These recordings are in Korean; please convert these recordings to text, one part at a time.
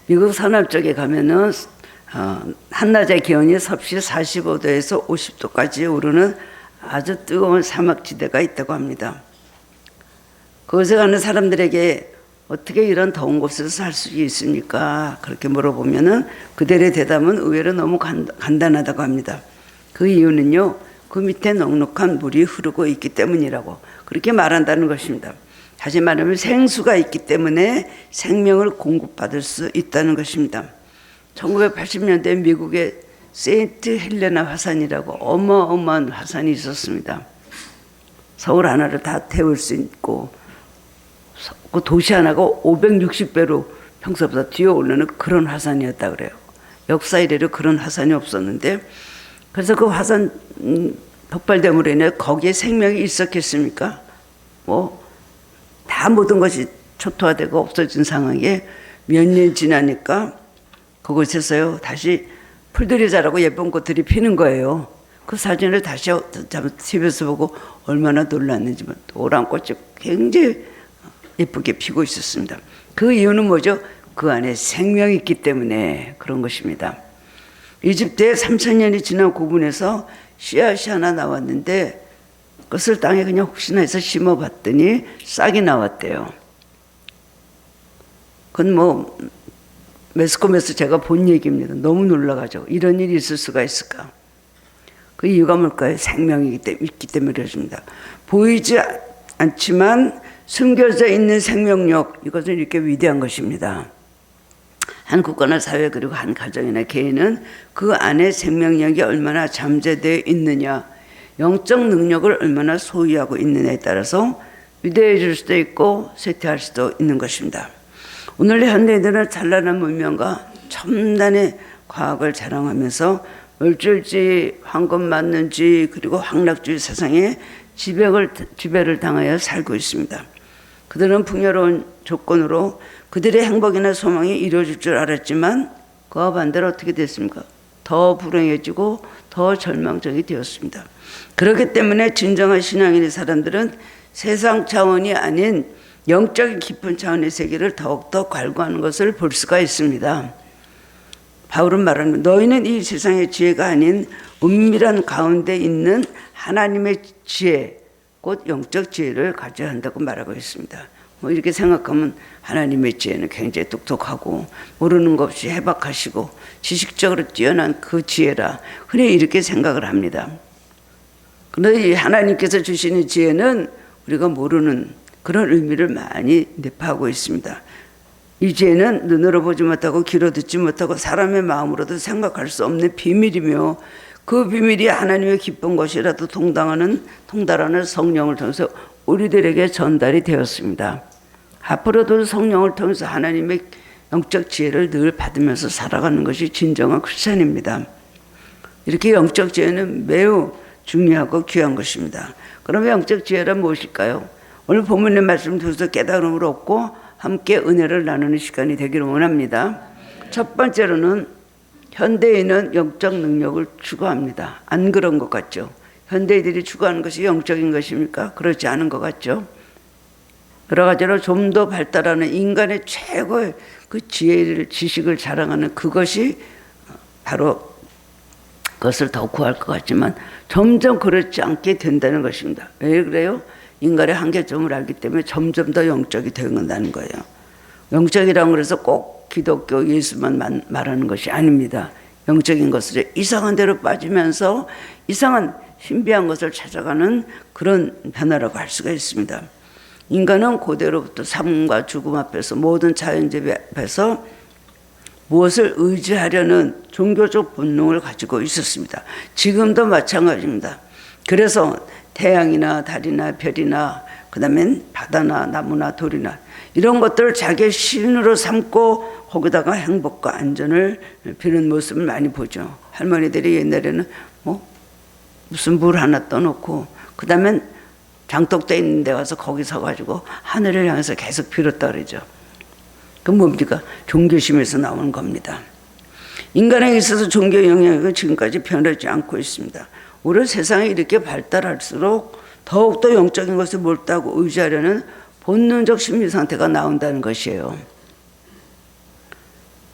미국 서남 쪽에 가면은 한낮의 기온이 섭씨 45도에서 50도까지 오르는 아주 뜨거운 사막지대가 있다고 합니다. 그곳에 가는 사람들에게 어떻게 이런 더운 곳에서 살 수 있습니까? 그렇게 물어보면은 그들의 대답은 의외로 너무 간단하다고 합니다. 그 이유는요, 그 밑에 넉넉한 물이 흐르고 있기 때문이라고 그렇게 말한다는 것입니다. 다시 말하면 생수가 있기 때문에 생명을 공급받을 수 있다는 것입니다. 1980년대 미국의 세인트 헬레나 화산이라고 어마어마한 화산이 있었습니다. 서울 하나를 다 태울 수 있고 그 도시 하나가 560배로 평소보다 뛰어오르는 그런 화산이었다 그래요. 역사 이래로 그런 화산이 없었는데, 그래서 그 화산 폭발됨으로 인해 거기에 생명이 있었겠습니까? 다 모든 것이 초토화되고 없어진 상황에 몇 년 지나니까 그곳에서요 다시 풀들이 자라고 예쁜 꽃들이 피는 거예요. 그 사진을 다시 TV에서 보고 얼마나 놀랐는지, 노란 꽃이 굉장히 예쁘게 피고 있었습니다. 그 이유는 뭐죠? 그 안에 생명이 있기 때문에 그런 것입니다. 이집트에 3000년이 지난 고분에서 씨앗이 하나 나왔는데 그것을 땅에 그냥 혹시나 해서 심어봤더니 싹이 나왔대요. 그건 매스컴에서 제가 본 얘기입니다. 너무 놀라가지고 이런 일이 있을 수가 있을까? 그 이유가 뭘까요? 생명이 있기 때문에 그렇습니다. 보이지 않지만 숨겨져 있는 생명력, 이것은 이렇게 위대한 것입니다. 한 국가나 사회 그리고 한 가정이나 개인은 그 안에 생명력이 얼마나 잠재되어 있느냐, 영적 능력을 얼마나 소유하고 있느냐에 따라서 위대해질 수도 있고 쇠퇴할 수도 있는 것입니다. 오늘 현대인들은 찬란한 문명과 첨단의 과학을 자랑하면서 물질주의, 황금 맞는주의 그리고 황락주의 세상에 지배를 당하여 살고 있습니다. 그들은 풍요로운 조건으로 그들의 행복이나 소망이 이루어질 줄 알았지만 그와 반대로 어떻게 됐습니까? 더 불행해지고 더 절망적이 되었습니다. 그렇기 때문에 진정한 신앙인의 사람들은 세상 차원이 아닌 영적인 깊은 차원의 세계를 더욱더 갈구하는 것을 볼 수가 있습니다. 바울은 말하는, 너희는 이 세상의 지혜가 아닌 은밀한 가운데 있는 하나님의 지혜, 곧 영적 지혜를 가져야 한다고 말하고 있습니다. 이렇게 생각하면 하나님의 지혜는 굉장히 똑똑하고 모르는 것 없이 해박하시고 지식적으로 뛰어난 그 지혜라 흔히 이렇게 생각을 합니다. 그런데 이 하나님께서 주시는 지혜는 우리가 모르는 그런 의미를 많이 내포하고 있습니다. 이 지혜는 눈으로 보지 못하고 귀로 듣지 못하고 사람의 마음으로도 생각할 수 없는 비밀이며 그 비밀이 하나님의 기쁜 것이라도 통달하는 성령을 통해서 우리들에게 전달이 되었습니다. 앞으로도 성령을 통해서 하나님의 영적 지혜를 늘 받으면서 살아가는 것이 진정한 크리스찬입니다. 이렇게 영적 지혜는 매우 중요하고 귀한 것입니다. 그러면 영적 지혜란 무엇일까요? 오늘 본문의 말씀을 통해서 깨달음을 얻고 함께 은혜를 나누는 시간이 되기를 원합니다. 첫 번째로는 현대인은 영적 능력을 추구합니다. 안 그런 것 같죠? 현대인들이 추구하는 것이 영적인 것입니까? 그렇지 않은 것 같죠? 여러 가지로 좀 더 발달하는 인간의 최고의 그 지식을 자랑하는 그것이 바로 그것을 더 구할 것 같지만 점점 그렇지 않게 된다는 것입니다. 왜 그래요? 인간의 한계점을 알기 때문에 점점 더 영적이 되어간다는 거예요. 영적이라고 그래서 꼭 기독교 예수만 말하는 것이 아닙니다. 영적인 것을 이상한 데로 빠지면서 이상한 신비한 것을 찾아가는 그런 변화라고 할 수가 있습니다. 인간은 고대로부터 삶과 죽음 앞에서 모든 자연재해 앞에서 무엇을 의지하려는 종교적 본능을 가지고 있었습니다. 지금도 마찬가지입니다. 그래서 태양이나 달이나 별이나 그다음엔 바다나 나무나 돌이나 이런 것들을 자기의 신으로 삼고 거기다가 행복과 안전을 비는 모습을 많이 보죠. 할머니들이 옛날에는 무슨 물 하나 떠놓고 그다음엔 장독대 있는 데 가서 거기 서가지고 하늘을 향해서 계속 빌었다 그러죠. 그 뭡니까? 종교심에서 나오는 겁니다. 인간에게 있어서 종교 영향력은 지금까지 변하지 않고 있습니다. 오히려 세상이 이렇게 발달할수록 더욱더 영적인 것을 몰두하고 의지하려는 본능적 심리 상태가 나온다는 것이에요.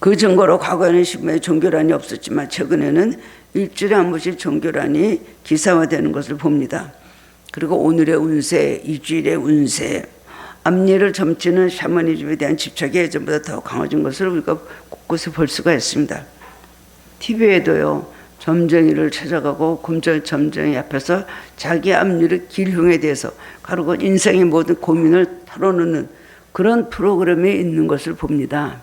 그 증거로 과거에는 신문에 종교란이 없었지만 최근에는 일주일에 한 번씩 종교란이 기사화되는 것을 봅니다. 그리고 오늘의 운세, 이주일의 운세, 앞니를 점치는 샤머니즘에 대한 집착이 예전보다 더 강해진 것을 우리가 곳곳에 볼 수가 있습니다. TV에도요, 점쟁이를 찾아가고 점쟁이 앞에서 자기 앞니의 길흉에 대해서 가르고 인생의 모든 고민을 털어놓는 그런 프로그램이 있는 것을 봅니다.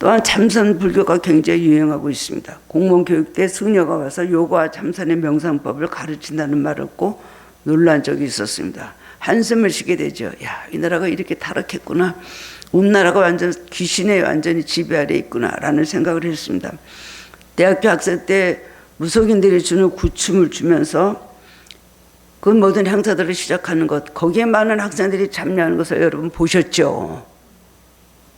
또한 참선 불교가 굉장히 유행하고 있습니다. 공무원 교육 때 승려가 와서 요가와 참선의 명상법을 가르친다는 말을 듣고 놀란 적이 있었습니다. 한숨을 쉬게 되죠. 야, 이 나라가 이렇게 타락했구나. 우리나라가 완전 귀신의 완전히 지배 아래 있구나라는 생각을 했습니다. 대학교 학생 때 무속인들이 주는 구춤을 주면서 그 모든 행사들을 시작하는 것, 거기에 많은 학생들이 참여하는 것을 여러분 보셨죠?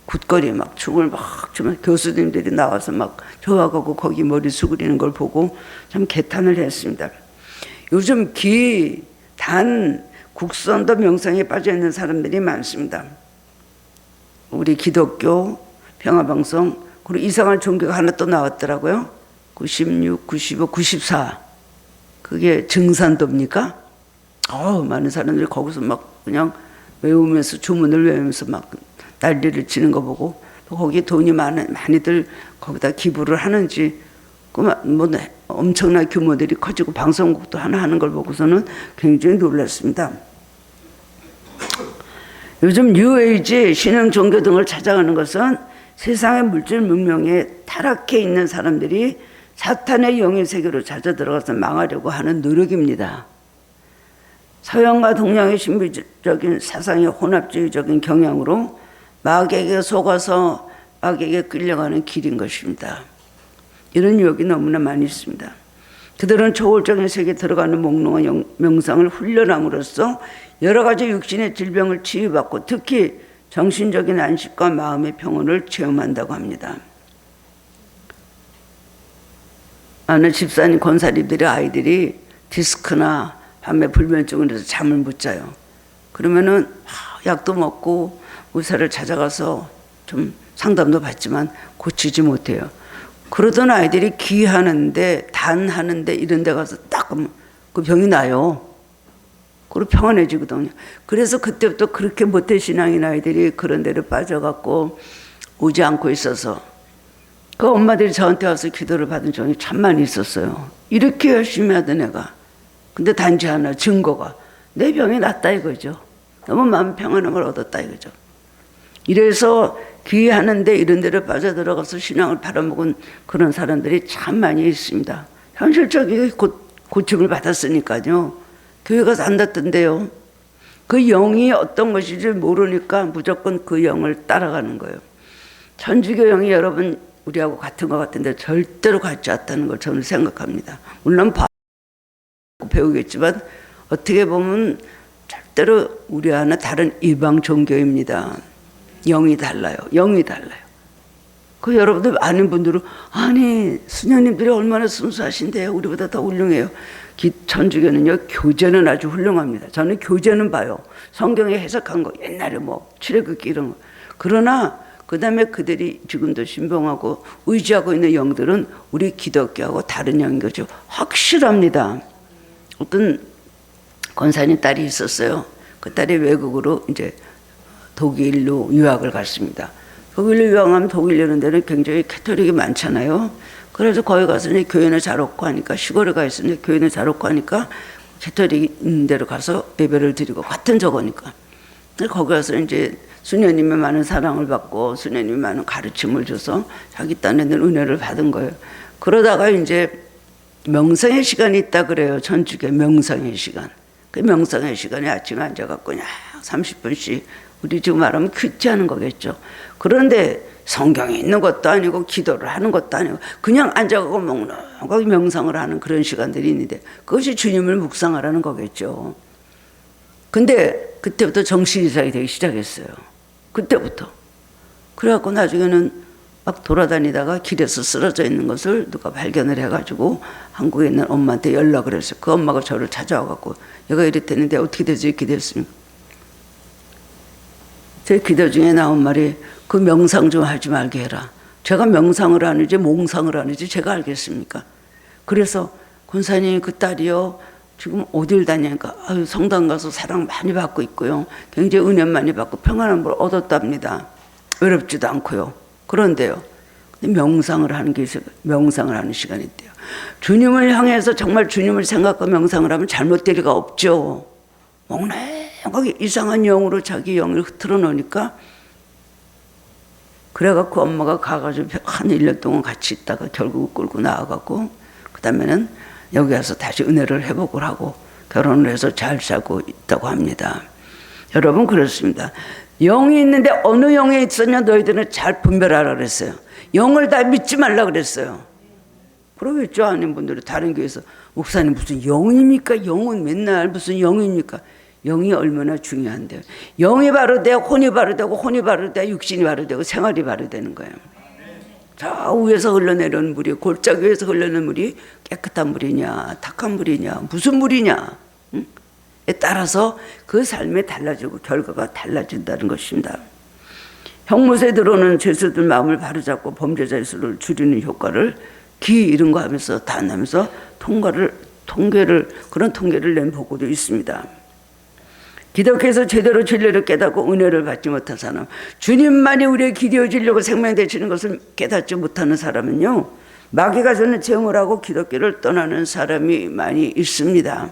굿거리 막 춤을 막 추면 교수님들이 나와서 막 좋아하고 거기 머리 수그리는 걸 보고 참 개탄을 했습니다. 요즘 기, 단, 국선도 명상에 빠져 있는 사람들이 많습니다. 우리 기독교, 평화방송, 그리고 이상한 종교가 하나 또 나왔더라고요. 96, 95, 94. 그게 증산도입니까? 많은 사람들이 거기서 막 그냥 외우면서 주문을 외우면서 막 난리를 치는 거 보고 또 거기에 돈이 많이들 거기다 기부를 하는지 뭐 엄청난 규모들이 커지고 방송국도 하나 하는 걸 보고서는 굉장히 놀랐습니다. 요즘 뉴에이지, 신흥 종교 등을 찾아가는 것은 세상의 물질 문명에 타락해 있는 사람들이 사탄의 영의 세계로 찾아 들어가서 망하려고 하는 노력입니다. 서양과 동양의 신비적인 사상의 혼합주의적인 경향으로 마귀에게 속아서 마귀에게 끌려가는 길인 것입니다. 이런 유혹이 너무나 많이 있습니다. 그들은 초월적인 세계에 들어가는 몽롱한 명상을 훈련함으로써 여러 가지 육신의 질병을 치유받고 특히 정신적인 안식과 마음의 평온을 체험한다고 합니다. 많은 집사님, 권사님들의 아이들이 디스크나 밤에 불면증을 해서 잠을 못 자요. 그러면은 약도 먹고 의사를 찾아가서 좀 상담도 받지만 고치지 못해요. 그러던 아이들이 기하는데, 단하는데 이런 데 가서 딱 그 병이 나요. 그리고 평안해지거든요. 그래서 그때부터 그렇게 모태신앙인 아이들이 그런 데로 빠져갖고 오지 않고 있어서 그 엄마들이 저한테 와서 기도를 받은 적이 참 많이 있었어요. 이렇게 열심히 하던 애가. 근데 단지 하나 증거가 내 병이 낫다 이거죠. 너무 마음 평안함을 얻었다 이거죠. 이래서 귀하는데 이런 데를 빠져들어가서 신앙을 팔아먹은 그런 사람들이 참 많이 있습니다. 현실적인 고침을 받았으니까요. 교회 가서 안 닿던데요. 그 영이 어떤 것인지 모르니까 무조건 그 영을 따라가는 거예요. 천주교 영이 여러분 우리하고 같은 것 같은데 절대로 같지 않다는 걸 저는 생각합니다. 물론 배우겠지만 어떻게 보면 절대로 우리와는 다른 이방 종교입니다. 영이 달라요. 영이 달라요. 그 여러분들 아는 분들은 아니 수녀님들이 얼마나 순수하신데요. 우리보다 더 훌륭해요. 천주교는요 교제는 아주 훌륭합니다. 저는 교제는 봐요. 성경에 해석한 거 옛날에 뭐 출애굽기 이런 거. 그러나 그 다음에 그들이 지금도 신봉하고 의지하고 있는 영들은 우리 기독교하고 다른 영인 거죠. 확실합니다. 어떤 권사님 딸이 있었어요. 그 딸이 외국으로 이제 독일로 유학을 갔습니다. 독일로 유학하면 독일 이런 데는 굉장히 캐톨릭이 많잖아요. 그래서 거기 가서 이제 교회는 잘 없고 하니까 시골에 가 있으니 교회는 잘 없고 하니까 캐톨릭 있는 데로 가서 예배를 드리고 같은 저거니까. 거기 가서 이제 수녀님의 많은 사랑을 받고 수녀님이 많은 가르침을 줘서 자기 딴에는 은혜를 받은 거예요. 그러다가 이제 명상의 시간이 있다 그래요. 천주교 명상의 시간. 그 명상의 시간에 아침에 앉아갖고 그냥 30분씩 우리 지금 말하면 큐티하는 거겠죠. 그런데 성경에 있는 것도 아니고 기도를 하는 것도 아니고 그냥 앉아가고 멍멍하게 명상을 하는 그런 시간들이 있는데 그것이 주님을 묵상하라는 거겠죠. 근데 그때부터 정신 이상이 되기 시작했어요. 그때부터. 그래갖고 나중에는 막 돌아다니다가 길에서 쓰러져 있는 것을 누가 발견을 해가지고 한국에 있는 엄마한테 연락을 했어요. 그 엄마가 저를 찾아와갖고 얘가 이랬다는데 어떻게 돼서 이렇게 됐습니까? 제 기도 중에 나온 말이 그 명상 좀 하지 말게 해라. 제가 명상을 하는지 몽상을 하는지 제가 알겠습니까? 그래서 권사님 그 딸이요 지금 어딜 다니니까 아유 성당 가서 사랑 많이 받고 있고요. 굉장히 은혜 많이 받고 평안함을 얻었답니다. 외롭지도 않고요. 그런데요. 명상을 하는 게 있어요. 명상을 하는 시간이 있대요. 주님을 향해서 정말 주님을 생각하고 명상을 하면 잘못될 리가 없죠. 몽롱하게 이상한 영으로 자기 영을 흐트러 놓으니까 그래갖고 엄마가 가가지고 한 1년 동안 같이 있다가 결국 끌고 나와갖고 그 다음에는 여기 와서 다시 은혜를 회복을 하고 결혼을 해서 잘 살고 있다고 합니다. 여러분 그렇습니다. 영이 있는데 어느 영에 있었냐 너희들은 잘 분별하라 그랬어요. 영을 다 믿지 말라 그랬어요. 그러겠죠. 아닌 분들은 다른 교회에서 목사님 무슨 영입니까? 영은 맨날 무슨 영입니까? 영이 얼마나 중요한데요. 영이 바로 돼야 혼이 바로 되고 혼이 바로 돼야 육신이 바로 되고 생활이 바로 되는 거예요. 저 위에서 흘러내려오는 물이 골짜기 위에서 흘러내는 물이 깨끗한 물이냐 탁한 물이냐 무슨 물이냐 에 따라서 그 삶이 달라지고 결과가 달라진다는 것입니다. 형무소에 들어오는 죄수들 마음을 바로잡고 범죄자의 수를 줄이는 효과를 기 이런 거 하면서 단하면서 그런 통계를 낸 보고도 있습니다. 기독교에서 제대로 진리를 깨닫고 은혜를 받지 못한 사람, 주님만이 우리의 기도여 진리고 생명 되시는 것을 깨닫지 못하는 사람은요, 마귀가 주는 제공을 하고 기독교를 떠나는 사람이 많이 있습니다.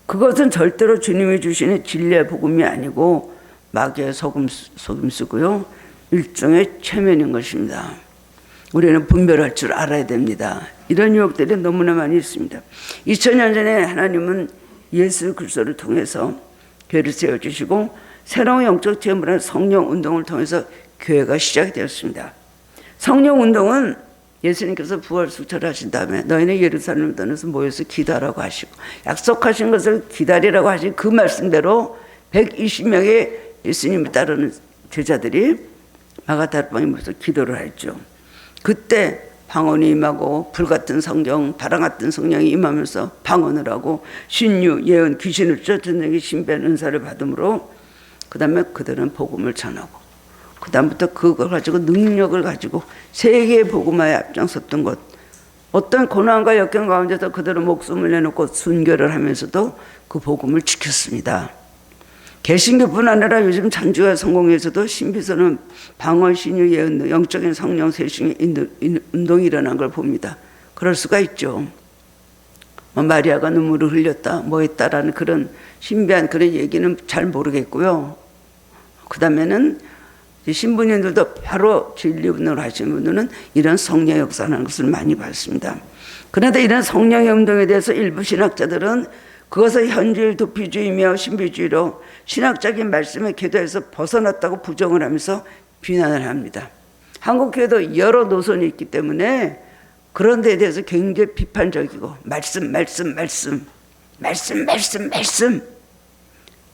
그것은 절대로 주님이 주시는 진리의 복음이 아니고 마귀의 속임수고요, 일종의 최면인 것입니다. 우리는 분별할 줄 알아야 됩니다. 이런 유혹들이 너무나 많이 있습니다. 2000년 전에 하나님은 예수 그리스도를 통해서 교회를 세워주시고 새로운 영적 제물한 성령운동을 통해서 교회가 시작이 되었습니다. 성령운동은 예수님께서 부활수철 하신 다음에 너희는 예루살렘을 떠나서 모여서 기도하라고 하시고 약속하신 것을 기다리라고 하신 그 말씀대로 120명의 예수님을 따르는 제자들이 마가다락방에 모여서 기도를 했죠. 그때 방언이 임하고 불같은 성경, 바람 같은 성령이 임하면서 방언을 하고 신유, 예언, 귀신을 쫓아내기 신비한 은사를 받음으로 그 다음에 그들은 복음을 전하고 그 다음부터 그걸 가지고 능력을 가지고 세계의 복음화에 앞장섰던 것, 어떤 고난과 역경 가운데서 그들은 목숨을 내놓고 순교를 하면서도 그 복음을 지켰습니다. 개신교뿐 아니라 요즘 전주와 성공에서도 신비서는 방언, 신유, 예언, 영적인 성령 세신의 운동이 일어난 걸 봅니다. 그럴 수가 있죠. 마리아가 눈물을 흘렸다, 뭐 했다라는 그런 신비한 그런 얘기는 잘 모르겠고요. 그 다음에는 신부님들도 바로 진리운동을 하시는 분들은 이런 성령 역사라는 것을 많이 봤습니다. 그런데 이런 성령의 운동에 대해서 일부 신학자들은 그것을 현주일 도피주의며 신비주의로 신학적인 말씀의 궤도에서 벗어났다고 부정을 하면서 비난을 합니다. 한국교회도 여러 노선이 있기 때문에 그런 데에 대해서 굉장히 비판적이고 말씀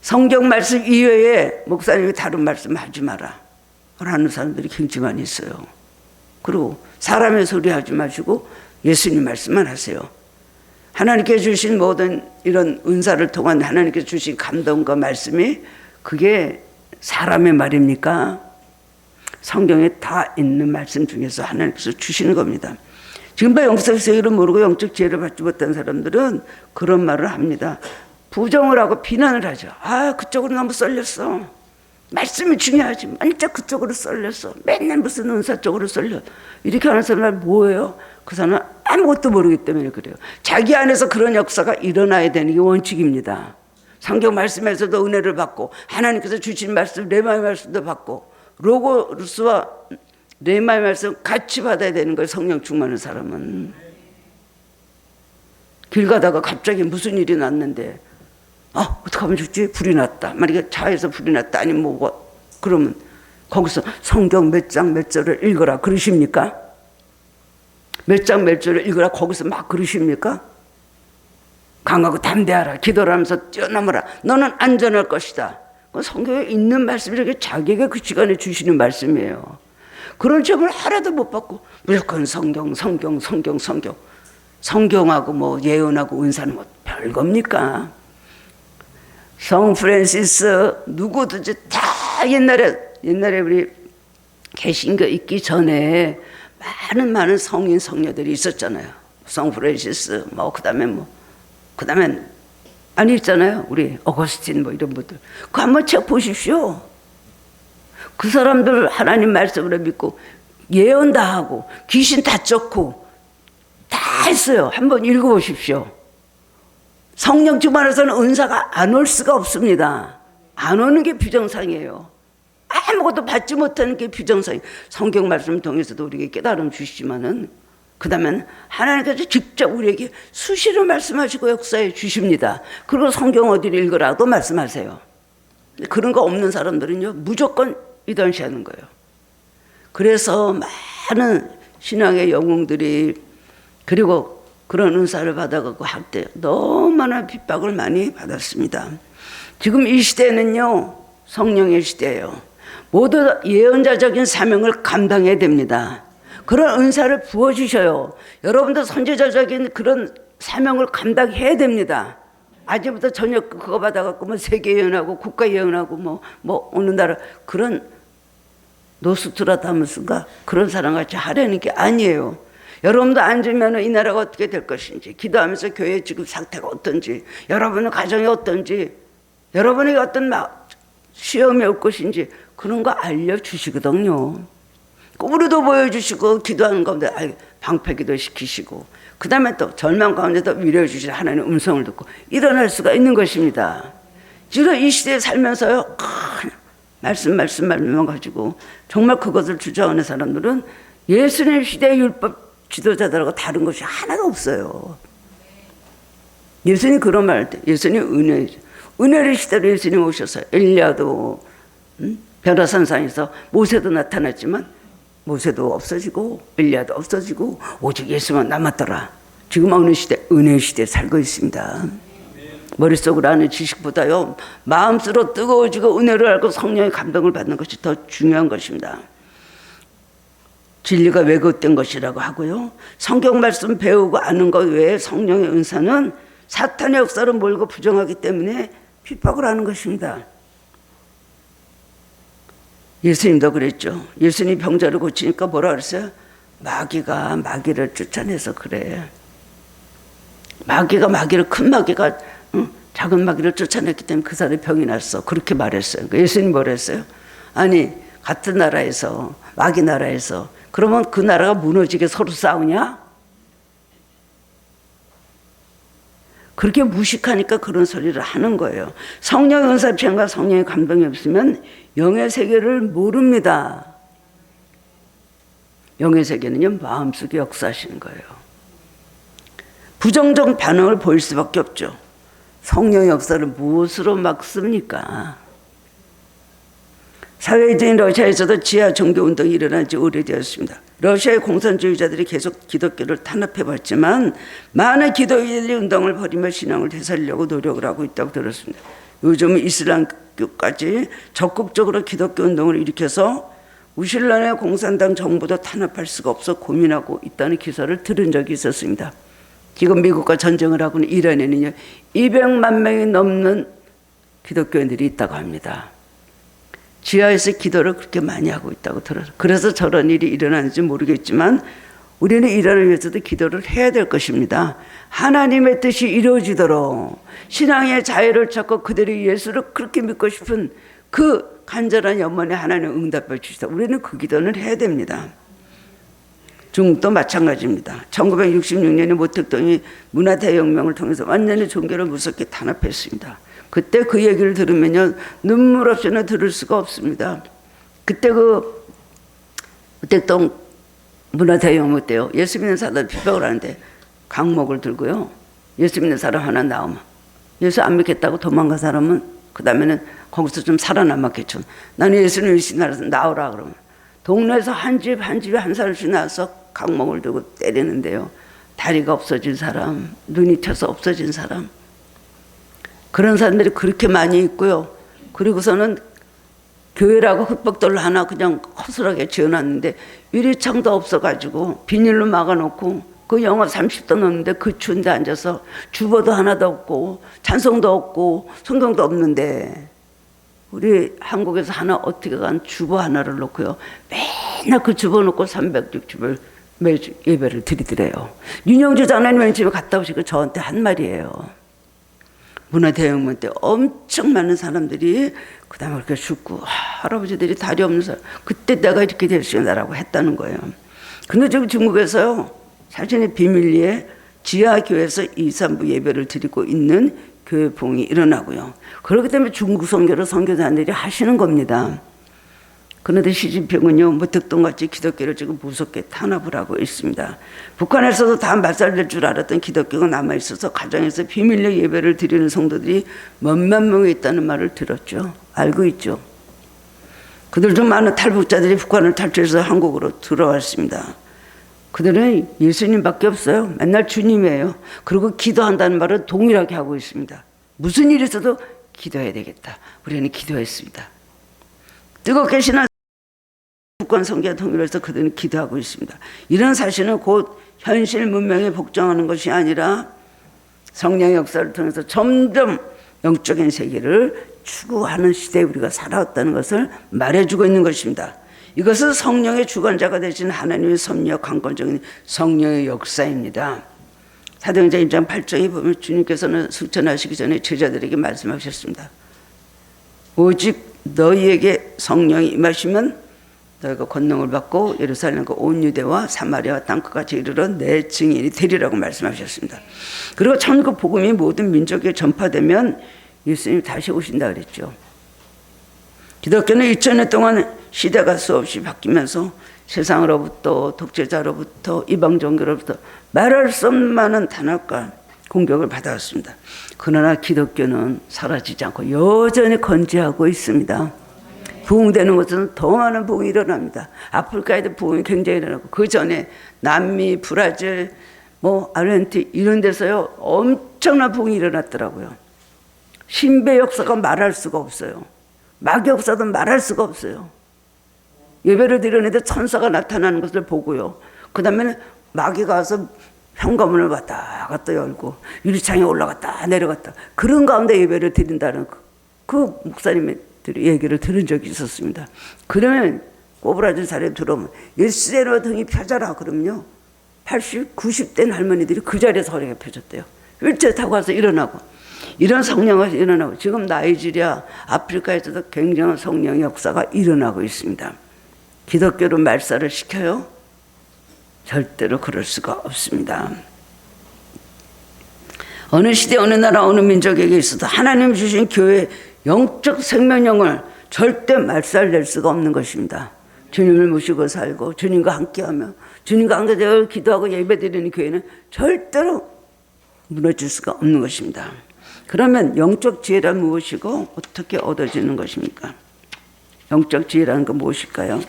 성경 말씀 이외에 목사님이 다른 말씀 하지 마라 라는 사람들이 굉장히 많이 있어요. 그리고 사람의 소리 하지 마시고 예수님 말씀만 하세요. 하나님께 주신 모든 이런 은사를 통한 하나님께 주신 감동과 말씀이 그게 사람의 말입니까? 성경에 다 있는 말씀 중에서 하나님께서 주시는 겁니다. 지금도 영적 세계를 모르고 영적 지혜를 받지 못한 사람들은 그런 말을 합니다. 부정을 하고 비난을 하죠. 아, 그쪽으로 너무 쏠렸어. 말씀이 중요하지. 완전 그쪽으로 쏠렸어. 맨날 무슨 은사 쪽으로 쏠려. 이렇게 하는 사람은 뭐예요? 그 사람은 아무것도 모르기 때문에 그래요. 자기 안에서 그런 역사가 일어나야 되는 게 원칙입니다. 성경 말씀에서도 은혜를 받고 하나님께서 주신 말씀, 레마의 말씀도 받고 로고스와 레마의 말씀 같이 받아야 되는 거예요. 성령 충만한 사람은. 길 가다가 갑자기 무슨 일이 났는데 어떡하면 좋지? 불이 났다. 만약에 차에서 불이 났다. 아니면 뭐 그러면 거기서 성경 몇 장 몇 절을 읽어라 그러십니까? 몇 장 몇 절을 읽어라 거기서 막 그러십니까? 강하고 담대하라. 기도를 하면서 뛰어넘어라. 너는 안전할 것이다. 성경에 있는 말씀이 이렇게 자기에게 그 시간에 주시는 말씀이에요. 그런 점을 하나도 못 받고 무조건 성경. 성경하고 뭐 예언하고 은사는 뭐 별겁니까? 성 프란시스 누구든지 다 옛날에 우리 개신교 있기 전에 많은 성인 성녀들이 있었잖아요. 성 프란시스 그다음에 많이 있잖아요. 우리 어거스틴 이런 분들. 그거 한번 책 보십시오. 그 사람들 하나님 말씀으로 믿고 예언 다 하고 귀신 다 쫓고 다 했어요. 한번 읽어보십시오. 성령 충만해서는 은사가 안 올 수가 없습니다. 안 오는 게 비정상이에요. 아무것도 받지 못하는 게 비정상이에요. 성경 말씀을 통해서도 우리에게 깨달음 주시지만은 그 다음엔 하나님께서 직접 우리에게 수시로 말씀하시고 역사해 주십니다. 그리고 성경 어디를 읽으라고 말씀하세요. 그런 거 없는 사람들은요 무조건 이단시하는 거예요. 그래서 많은 신앙의 영웅들이 그리고 그런 은사를 받아가고 할 때 너무나 핍박을 많이 받았습니다. 지금 이 시대는요 성령의 시대예요. 모두 예언자적인 사명을 감당해야 됩니다. 그런 은사를 부어주셔요. 여러분도 선지자적인 그런 사명을 감당해야 됩니다. 아직부터 저녁 그거 받아갖고 세계 예언하고 국가 예언하고 어느 나라 그런 노스트라다무스인가 그런 사람같이 하려는 게 아니에요. 여러분도 앉으면 이 나라가 어떻게 될 것인지, 기도하면서 교회 지금 상태가 어떤지, 여러분의 가정이 어떤지, 여러분에게 어떤 시험이 올 것인지 그런 거 알려주시거든요. 우리도 보여주시고 기도하는 가운데 방패기도 시키시고 그 다음에 또 절망 가운데도 위로해 주시는 하나님의 음성을 듣고 일어날 수가 있는 것입니다. 지금 이 시대에 살면서요 말씀만 가지고 정말 그것을 주장하는 사람들은 예수님 시대의 율법 지도자들하고 다른 것이 하나도 없어요. 예수님 그런 말 할 때 예수님 은혜의 시대로 예수님 오셔서 엘리야도 변화산상에서 모세도 나타났지만 모세도 없어지고 엘리야도 없어지고 오직 예수만 남았더라. 지금 어느 시대? 은혜의 시대에 살고 있습니다. 머릿속으로 아는 지식보다요 마음으로 뜨거워지고 은혜를 알고 성령의 감동을 받는 것이 더 중요한 것입니다. 진리가 왜곡된 것이라고 하고요. 성경 말씀 배우고 아는 것 외에 성령의 은사는 사탄의 역사를 몰고 부정하기 때문에 핍박을 하는 것입니다. 예수님도 그랬죠. 예수님 병자를 고치니까 뭐라 그랬어요? 마귀가 마귀를 쫓아내서 그래. 큰 마귀가 작은 마귀를 쫓아냈기 때문에 그 사람이 병이 났어. 그렇게 말했어요. 예수님 뭐라 했어요? 아니 같은 나라에서 마귀 나라에서 그러면 그 나라가 무너지게 서로 싸우냐? 그렇게 무식하니까 그런 소리를 하는 거예요. 성령의 은사 체험과 성령의 감동이 없으면 영의 세계를 모릅니다. 영의 세계는요 마음속에 역사하시는 거예요. 부정적 반응을 보일 수밖에 없죠. 성령의 역사를 무엇으로 막습니까? 사회주의 러시아에서도 지하 종교운동이 일어난 지 오래되었습니다. 러시아의 공산주의자들이 계속 기독교를 탄압해봤지만 많은 기독교인들이 운동을 벌이며 신앙을 되살리려고 노력을 하고 있다고 들었습니다. 요즘은 이슬람교까지 적극적으로 기독교 운동을 일으켜서 우신란의 공산당 정부도 탄압할 수가 없어 고민하고 있다는 기사를 들은 적이 있었습니다. 지금 미국과 전쟁을 하고 있는 이란에는요 200만 명이 넘는 기독교인들이 있다고 합니다. 지하에서 기도를 그렇게 많이 하고 있다고 들어서 그래서 저런 일이 일어나는지 모르겠지만 우리는 이란을 위해서도 기도를 해야 될 것입니다. 하나님의 뜻이 이루어지도록 신앙의 자유를 찾고 그들이 예수를 그렇게 믿고 싶은 그 간절한 염원에 하나님 응답해 주시다. 우리는 그 기도는 해야 됩니다. 중국도 마찬가지입니다. 1966년에 모택동이 문화대혁명을 통해서 완전히 종교를 무섭게 탄압했습니다. 그때 그 얘기를 들으면요 눈물 없이는 들을 수가 없습니다. 그때 그 모택동 문화대혁명 때요 예수 믿는 사람 핍박을 하는데 강목을 들고요 예수 믿는 사람 하나 나오면 예수 안 믿겠다고 도망간 사람은 그 다음에는 거기서 좀 살아남았겠죠. 나는 예수님 믿으시나서 나오라 그러면 동네에서 한 집에 한 사람씩 나와서 강목을 들고 때리는데요 다리가 없어진 사람, 눈이 튀어서 없어진 사람 그런 사람들이 그렇게 많이 있고요. 그리고서는 교회라고 흙벽돌로 하나 그냥 허술하게 지어놨는데 유리창도 없어가지고 비닐로 막아놓고 그 영하 30도 넘는데 그 추운데 앉아서 주보도 하나도 없고 찬송도 없고 성경도 없는데 우리 한국에서 하나 어떻게 간 주보 하나를 놓고요. 맨날 그 주보 놓고 360을 매주 예배를 드리더래요. 윤영주 장로님 집에 갔다 오시고 저한테 한 말이에요. 문화대혁명 때 엄청 많은 사람들이 그 다음에 그렇게 죽고 할아버지들이 다리 없는 사람 그때 내가 이렇게 될 수 있다라고 했다는 거예요. 근데 지금 중국에서요 자신의 비밀리에 지하교회에서 2, 3부 예배를 드리고 있는 교회 부흥이 일어나고요. 그렇기 때문에 중국 선교를 선교사들이 하시는 겁니다. 그런데 시진핑은요 무택동같이 기독교를 지금 무섭게 탄압을 하고 있습니다. 북한에서도 다 말살될 줄 알았던 기독교가 남아있어서 가정에서 비밀리 예배를 드리는 성도들이 몇만 명이 있다는 말을 들었죠. 알고 있죠. 그들 중 많은 탈북자들이 북한을 탈출해서 한국으로 들어왔습니다. 그들은 예수님밖에 없어요. 맨날 주님이에요. 그리고 기도한다는 말을 동일하게 하고 있습니다. 무슨 일이 있어도 기도해야 되겠다. 우리는 기도했습니다. 뜨겁게 신앙 북한 선교와 통일해서 그들은 기도하고 있습니다. 이런 사실은 곧 현실 문명에 복종하는 것이 아니라 성령의 역사를 통해서 점점 영적인 세계를 추구하는 시대에 우리가 살아왔다는 것을 말해주고 있는 것입니다. 이것은 성령의 주관자가 되신 하나님의 섭리와 강권적인 성령의 역사입니다. 사도행전 1장 8장에 보면 주님께서는 승천하시기 전에 제자들에게 말씀하셨습니다. 오직 너희에게 성령이 임하시면 너희가 권능을 받고 예루살렘과 온 유대와 사마리아와 땅끝까지 이르러 내 증인이 되리라고 말씀하셨습니다. 그리고 천국 복음이 모든 민족에 전파되면 예수님이 다시 오신다 그랬죠. 기독교는 2000년 동안 시대가 수없이 바뀌면서 세상으로부터 독재자로부터 이방 종교로부터 말할 수 없는 많은 탄압과 공격을 받아왔습니다. 그러나 기독교는 사라지지 않고 여전히 건재하고 있습니다. 부흥되는 곳은 더 많은 부흥이 일어납니다. 아프리카에도 부흥이 굉장히 일어나고 그 전에 남미, 브라질, 아르헨티나 이런 데서요 엄청난 부흥이 일어났더라고요. 신배 역사가 말할 수가 없어요. 막 역사도 말할 수가 없어요. 예배를 드리는데 천사가 나타나는 것을 보고요. 그 다음에는 마귀가 와서 현관문을 왔다 갔다 열고 유리창에 올라갔다 내려갔다 그런 가운데 예배를 드린다는 그 목사님들이 얘기를 들은 적이 있었습니다. 그러면 꼬부라진 사례 들어오면 일세로 등이 펴져라 그러면요 80, 90대 할머니들이 그 자리에서 허리가 펴졌대요. 휠체어 타고 와서 일어나고 이런 성령이 일어나고 지금 나이지리아 아프리카에서도 굉장한 성령의 역사가 일어나고 있습니다. 기독교로 말살을 시켜요? 절대로 그럴 수가 없습니다. 어느 시대 어느 나라 어느 민족에게 있어도 하나님 주신 교회의 영적 생명력을 절대 말살될 수가 없는 것입니다. 주님을 모시고 살고 주님과 함께하며 주님과 함께 기도하고 예배드리는 교회는 절대로 무너질 수가 없는 것입니다. 그러면 영적 지혜란 무엇이고 어떻게 얻어지는 것입니까? 영적 지혜라는 건 무엇일까요?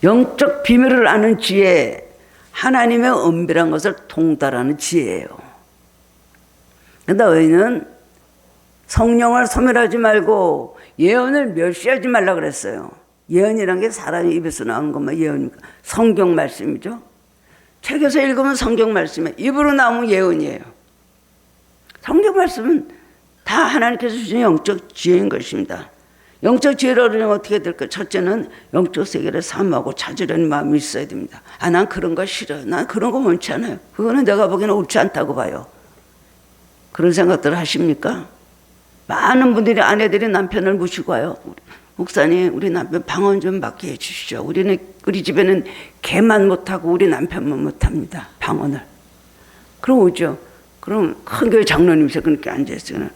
영적 비밀을 아는 지혜, 하나님의 은밀한 것을 통달하는 지혜예요. 그런데 너희는 성령을 소멸하지 말고 예언을 멸시하지 말라 그랬어요. 예언이란 게 사람의 입에서 나오는 것만 예언입니까? 성경 말씀이죠. 책에서 읽으면 성경 말씀이에요. 입으로 나오면 예언이에요. 성경 말씀은 다 하나님께서 주신 영적 지혜인 것입니다. 영적 지혜를 얻으려면 어떻게 될까요? 첫째는 영적 세계를 사모하고 찾으려는 마음이 있어야 됩니다. 난 그런 거 싫어요. 난 그런 거 원치 않아요. 그거는 내가 보기에는 옳지 않다고 봐요. 그런 생각들을 하십니까? 많은 분들이 아내들이 남편을 모시고 와요. 목사님 우리 남편 방언 좀 맡게 해주시죠. 우리 집에는 개만 못하고 우리 남편만 못합니다. 방언을. 그럼 오죠. 그럼 큰 교회 장로님이 그렇게 앉아있어요.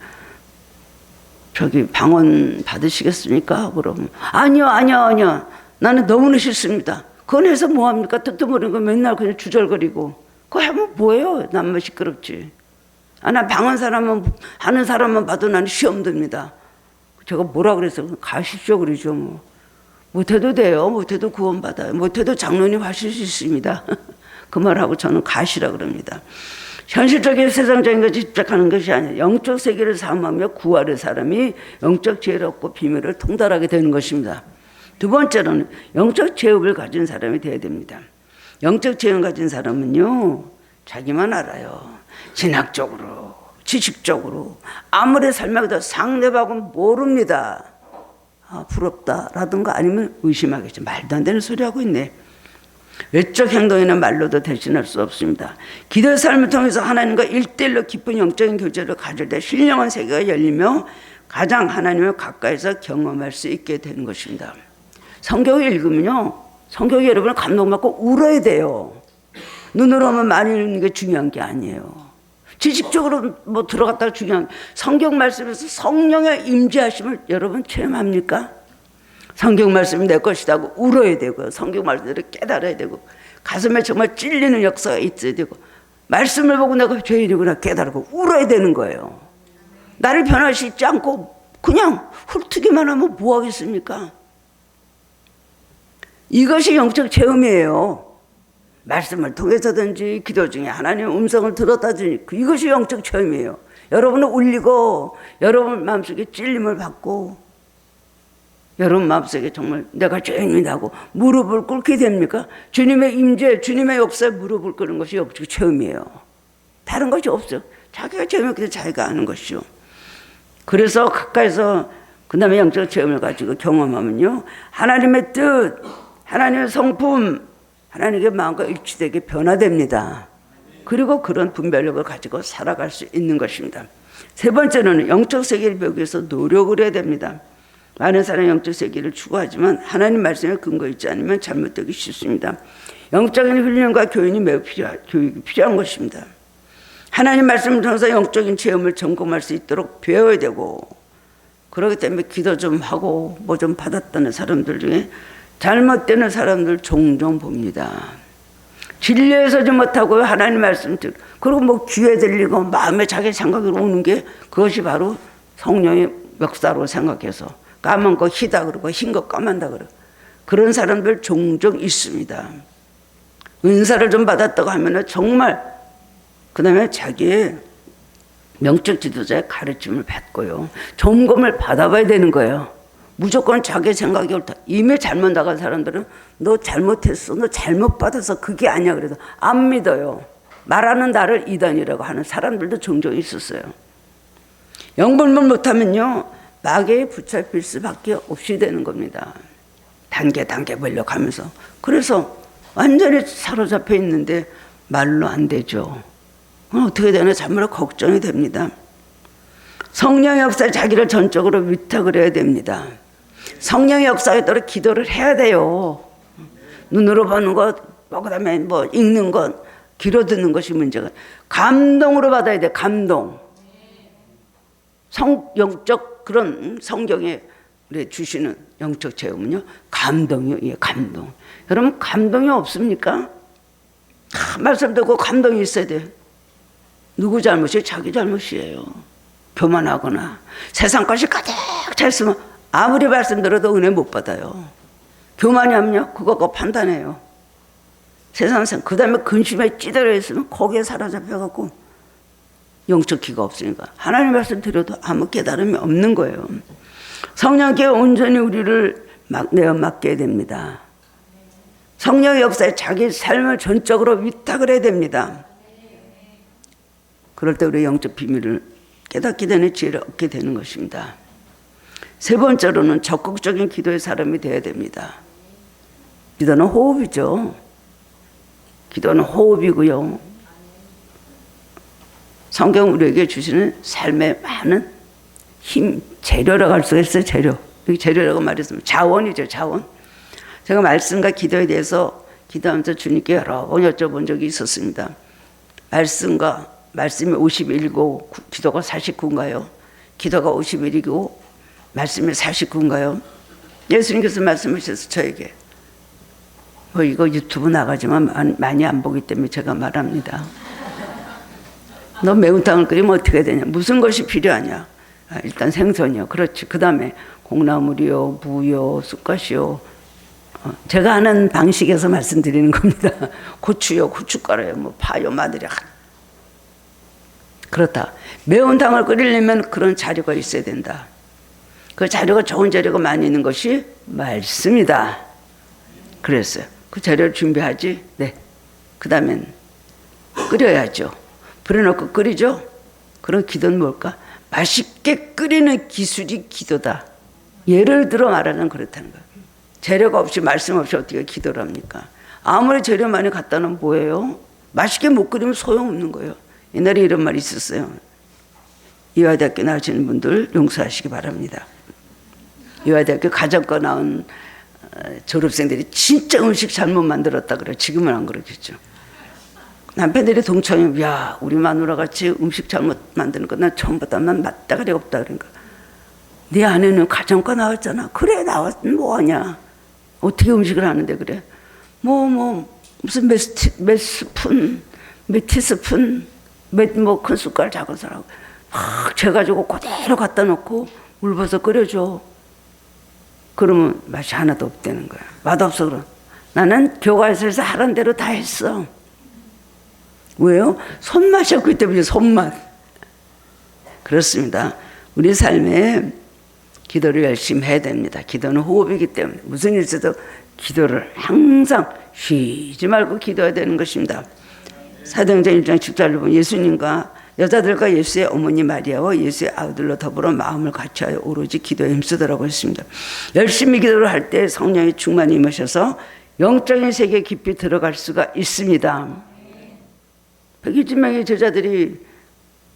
저기 방언 받으시겠습니까? 그러면 아니요. 나는 너무나 싫습니다. 그건 해서 뭐합니까? 뜻도 모르는 거 맨날 그냥 주절거리고. 그거 하면 뭐예요? 남만 시끄럽지. 나 방언 하는 사람만 봐도 나는 시험 듭니다. 제가 뭐라 그래서 가십시오 그러죠. 못해도 돼요. 못해도 구원받아요. 못해도 장로님 하실 수 있습니다. 그 말하고 저는 가시라 그럽니다. 현실적인 세상적인 것에 집착하는 것이 아니라 영적 세계를 사모하며 구하는 사람이 영적 지혜를 얻고 비밀을 통달하게 되는 것입니다. 두 번째로는 영적 제업을 가진 사람이 되어야 됩니다. 영적 제업을 가진 사람은요 자기만 알아요. 진학적으로 지식적으로 아무리 설명해도 상대방은 모릅니다. 부럽다라든가 아니면 의심하겠죠. 말도 안 되는 소리 하고 있네. 외적 행동이나 말로도 대신할 수 없습니다. 기도의 삶을 통해서 하나님과 일대일로 깊은 영적인 교제를 가질 때 신령한 세계가 열리며 가장 하나님을 가까이서 경험할 수 있게 되는 것입니다. 성경을 읽으면요, 성경이 여러분을 감동받고 울어야 돼요. 눈으로만 많이 읽는 게 중요한 게 아니에요. 지식적으로 뭐 들어갔다가 중요한, 성경 말씀에서 성령의 임재하심을 여러분 체험합니까? 성경 말씀이 내 것이라고 울어야 되고, 성경 말씀을 깨달아야 되고, 가슴에 정말 찔리는 역사가 있어야 되고, 말씀을 보고 내가 죄인이구나 깨달고 울어야 되는 거예요. 나를 변화시키지 않고 그냥 훑기만 하면 뭐 하겠습니까? 이것이 영적 체험이에요. 말씀을 통해서든지 기도 중에 하나님의 음성을 들었다든지 이것이 영적 체험이에요. 여러분은 울리고 여러분 마음속에 찔림을 받고 여러분 마음속에 정말 내가 죄인이다 하고 무릎을 꿇게 됩니까? 주님의 임재, 주님의 역사에 무릎을 꿇는 것이 영적 체험이에요. 다른 것이 없어요. 자기가 체험했기 자기가 아는 것이요. 그래서 가까이서 그 다음에 영적 체험을 가지고 경험하면요, 하나님의 뜻, 하나님의 성품, 하나님의 마음과 일치되게 변화됩니다. 그리고 그런 분별력을 가지고 살아갈 수 있는 것입니다. 세 번째로는 영적 세계를 배우기 위해서 노력을 해야 됩니다. 많은 사람이 영적 세계를 추구하지만 하나님 말씀에 근거 있지 않으면 잘못되기 쉽습니다. 영적인 훈련과 교육이 매우 필요한 것입니다. 하나님 말씀을 통해서 영적인 체험을 점검할 수 있도록 배워야 되고, 그렇기 때문에 기도 좀 하고 뭐 좀 받았다는 사람들 중에 잘못되는 사람들 종종 봅니다. 진리에서지 못하고 하나님 말씀 듣고, 그리고 뭐 귀에 들리고 마음에 자기 생각으로 오는 게 그것이 바로 성령의 역사로 생각해서 까만 거 희다 그러고 흰 거 까만다 그러고 그런 사람들 종종 있습니다. 은사를 좀 받았다고 하면은 정말 그 다음에 자기의 영적 지도자의 가르침을 받고요, 점검을 받아봐야 되는 거예요. 무조건 자기 생각이 옳다. 이미 잘못 나간 사람들은 너 잘못했어, 너 잘못 받아서 그게 아니야 그래도 안 믿어요. 말하는 나를 이단이라고 하는 사람들도 종종 있었어요. 영분별 못하면요, 마귀에 붙잡힐 수밖에 없이 되는 겁니다. 단계 벌려가면서. 그래서 완전히 사로잡혀 있는데 말로 안 되죠. 어떻게 되나 참으로 걱정이 됩니다. 성령의 역사에 자기를 전적으로 위탁을 해야 됩니다. 성령의 역사에 따라 기도를 해야 돼요. 눈으로 보는 것, 그다음에 뭐 읽는 것, 귀로 듣는 것이 문제가. 감동으로 받아야 돼. 감동. 영적 그런 성경에 주시는 영적 체험은요, 감동이요. 예, 감동. 여러분 감동이 없습니까? 말씀 듣고 감동이 있어야 돼. 누구 잘못이에요? 자기 잘못이에요. 교만하거나 세상 것이 가득 차 있으면 아무리 말씀 들어도 은혜 못 받아요. 교만이 하면요, 그거 판단해요. 세상 그 다음에 근심에 찌들어 있으면 거기에 사로잡혀갖고 영적 기가 없으니까 하나님 말씀 드려도 아무 깨달음이 없는 거예요. 성령께 온전히 우리를 내어 맡겨야 됩니다. 성령의 역사에 자기 삶을 전적으로 위탁을 해야 됩니다. 그럴 때 우리 영적 비밀을 깨닫게 되는 지혜를 얻게 되는 것입니다. 세 번째로는 적극적인 기도의 사람이 되어야 됩니다. 기도는 호흡이죠. 기도는 호흡이고요. 성경 우리에게 주시는 삶의 많은 힘, 재료라고 할 수가 있어요. 재료. 여기 재료라고 말했으면 자원이죠. 자원. 제가 말씀과 기도에 대해서 기도하면서 주님께 여러 번 여쭤본 적이 있었습니다. 말씀이 51이고 기도가 49인가요? 기도가 51이고 말씀이 49인가요? 예수님께서 말씀하셔서 저에게, 뭐 이거 유튜브 나가지만 많이 안 보기 때문에 제가 말합니다. 너 매운탕을 끓이면 어떻게 되냐? 무슨 것이 필요하냐? 일단 생선이요. 그렇지. 그 다음에 콩나물이요, 무요, 쑥갓이요. 제가 하는 방식에서 말씀드리는 겁니다. 고추요, 고춧가루요, 뭐 파요, 마늘이요. 그렇다. 매운탕을 끓이려면 그런 자료가 있어야 된다. 그 자료가 좋은 자료가 많이 있는 것이 말씀이다. 그랬어요. 그 자료를 준비하지. 네. 그 다음엔 끓여야죠. 불에 넣고 끓이죠. 그런 기도는 뭘까? 맛있게 끓이는 기술이 기도다. 예를 들어 말하자면 그렇다는 거예요. 재료가 없이 말씀 없이 어떻게 기도를 합니까? 아무리 재료 많이 갖다 놓으면 뭐예요? 맛있게 못 끓이면 소용없는 거예요. 옛날에 이런 말이 있었어요. 이화대학교 나오시는 분들 용서하시기 바랍니다. 이화대학교 가정과 나온 졸업생들이 진짜 음식 잘못 만들었다 그래요. 지금은 안 그러겠죠. 남편들이 동창이 야 우리 마누라 같이 음식 잘못 만드는 거 난 처음 보다 난 맞다가리 없다 그러니까 네 아내는 가정과 나왔잖아. 그래 나왔으면 뭐하냐. 어떻게 음식을 하는데 그래. 무슨 몇 스푼 몇 티스푼 몇 뭐 큰 숟갈 작은 숟가락 막 재가지고 그대로 갖다 놓고 물 부어서 끓여줘. 그러면 맛이 하나도 없다는 거야. 맛없어 그럼. 나는 교과서에서 하란 대로 다 했어. 왜요? 손맛이 없기 때문에 손맛. 그렇습니다. 우리 삶에 기도를 열심히 해야 됩니다. 기도는 호흡이기 때문에 무슨 일 있어도 기도를 항상 쉬지 말고 기도해야 되는 것입니다. 사도행전 1장 10절을 보면 예수님과 여자들과 예수의 어머니 마리아와 예수의 아들로 더불어 마음을 같이하여 오로지 기도에 힘쓰더라고 했습니다. 열심히 기도를 할 때 성령의 충만이 임하셔서 영적인 세계에 깊이 들어갈 수가 있습니다. 120명의 제자들이